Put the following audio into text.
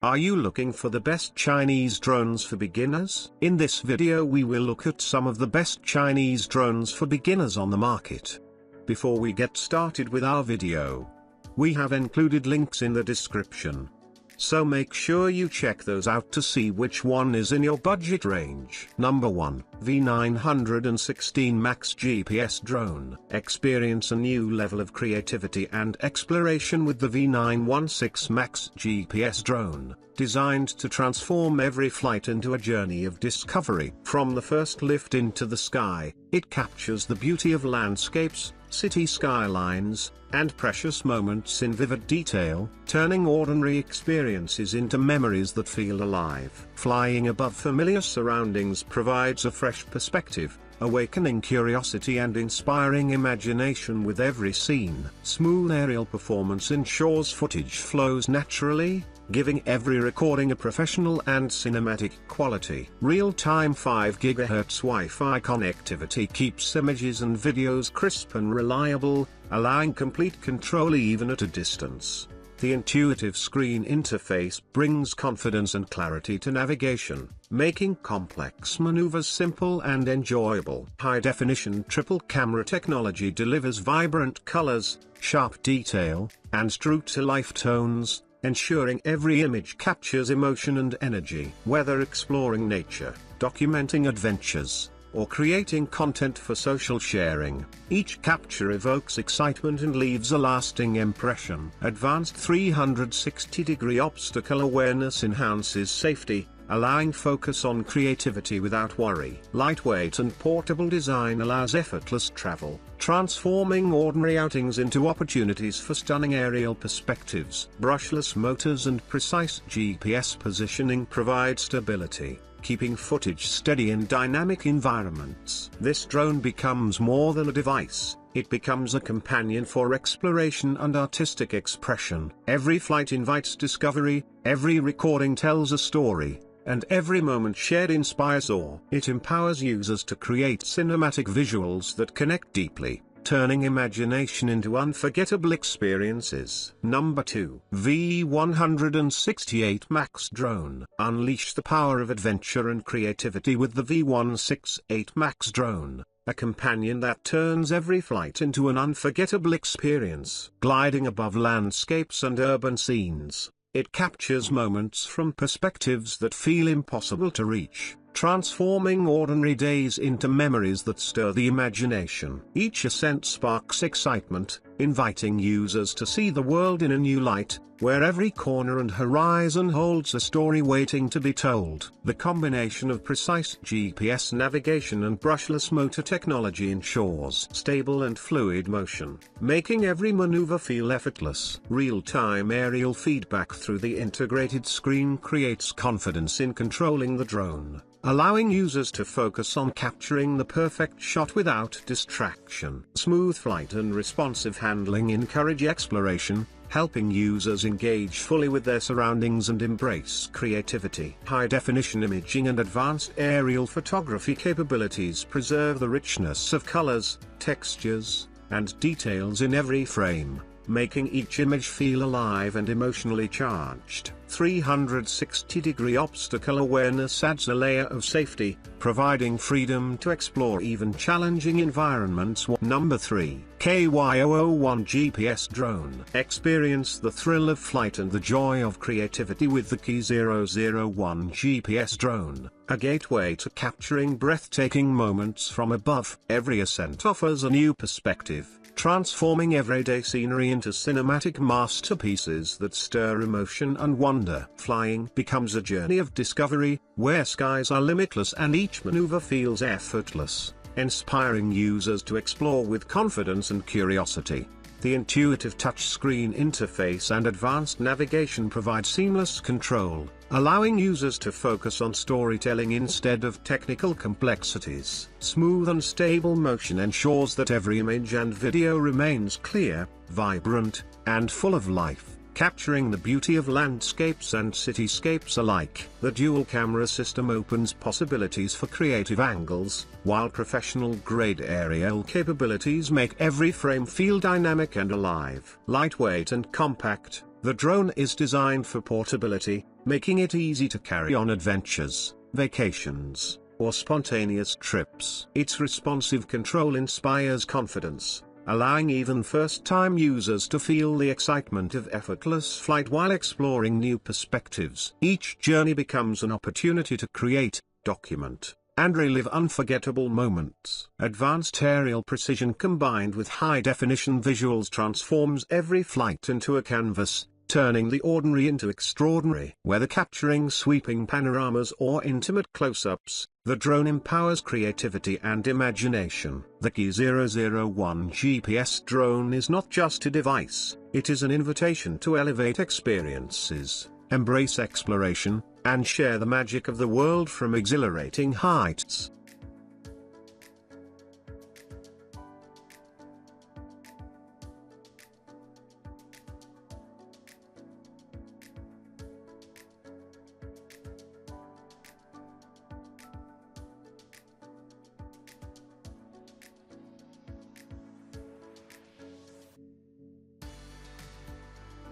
Are you looking for the best Chinese drones for beginners? In this video we will look at some of the best Chinese drones for beginners on the market. Before we get started with our video, we have included links in the description, so make sure you check those out to see which one is in your budget range. Number 1. V916 MAX GPS Drone. Experience a new level of creativity and exploration with the V916 MAX GPS Drone, designed to transform every flight into a journey of discovery. From the first lift into the sky, it captures the beauty of landscapes, city skylines, and precious moments in vivid detail, turning ordinary experiences into memories that feel alive. Flying above familiar surroundings provides a fresh perspective, awakening curiosity and inspiring imagination with every scene. Smooth aerial performance ensures footage flows naturally, giving every recording a professional and cinematic quality. Real-time 5 GHz Wi-Fi connectivity keeps images and videos crisp and reliable, allowing complete control even at a distance. The intuitive screen interface brings confidence and clarity to navigation, making complex maneuvers simple and enjoyable. High-definition triple camera technology delivers vibrant colors, sharp detail, and true-to-life tones, ensuring every image captures emotion and energy. Whether exploring nature, documenting adventures, or creating content for social sharing, each capture evokes excitement and leaves a lasting impression. Advanced 360-degree obstacle awareness enhances safety, allowing focus on creativity without worry. Lightweight and portable design allows effortless travel, transforming ordinary outings into opportunities for stunning aerial perspectives. Brushless motors and precise GPS positioning provide stability, keeping footage steady in dynamic environments. This drone becomes more than a device, it becomes a companion for exploration and artistic expression. Every flight invites discovery, every recording tells a story, and every moment shared inspires awe. It empowers users to create cinematic visuals that connect deeply, turning imagination into unforgettable experiences. Number 2. V168 MAX Drone. Unleash the power of adventure and creativity with the V168 MAX Drone, a companion that turns every flight into an unforgettable experience. Gliding above landscapes and urban scenes, it captures moments from perspectives that feel impossible to reach, transforming ordinary days into memories that stir the imagination. Each ascent sparks excitement, inviting users to see the world in a new light, where every corner and horizon holds a story waiting to be told. The combination of precise GPS navigation and brushless motor technology ensures stable and fluid motion, making every maneuver feel effortless. Real-time aerial feedback through the integrated screen creates confidence in controlling the drone, allowing users to focus on capturing the perfect shot without distraction. Smooth flight and responsive handling encourage exploration, helping users engage fully with their surroundings and embrace creativity. High-definition imaging and advanced aerial photography capabilities preserve the richness of colors, textures, and details in every frame, making each image feel alive and emotionally charged. 360-degree obstacle awareness adds a layer of safety, providing freedom to explore even challenging environments. Number 3. KY001 GPS Drone. Experience the thrill of flight and the joy of creativity with the KY001 GPS Drone, a gateway to capturing breathtaking moments from above. Every ascent offers a new perspective, transforming everyday scenery into cinematic masterpieces that stir emotion and wonder. Flying becomes a journey of discovery, where skies are limitless and each maneuver feels effortless, inspiring users to explore with confidence and curiosity. The intuitive touchscreen interface and advanced navigation provide seamless control, allowing users to focus on storytelling instead of technical complexities. Smooth and stable motion ensures that every image and video remains clear, vibrant, and full of life, capturing the beauty of landscapes and cityscapes alike. The dual camera system opens possibilities for creative angles, while professional-grade aerial capabilities make every frame feel dynamic and alive. Lightweight and compact, the drone is designed for portability, making it easy to carry on adventures, vacations, or spontaneous trips. Its responsive control inspires confidence, allowing even first-time users to feel the excitement of effortless flight while exploring new perspectives. Each journey becomes an opportunity to create, document, and relive unforgettable moments. Advanced aerial precision combined with high-definition visuals transforms every flight into a canvas, turning the ordinary into extraordinary. Whether capturing sweeping panoramas or intimate close-ups, the drone empowers creativity and imagination. The KY001 GPS drone is not just a device, it is an invitation to elevate experiences, embrace exploration, and share the magic of the world from exhilarating heights.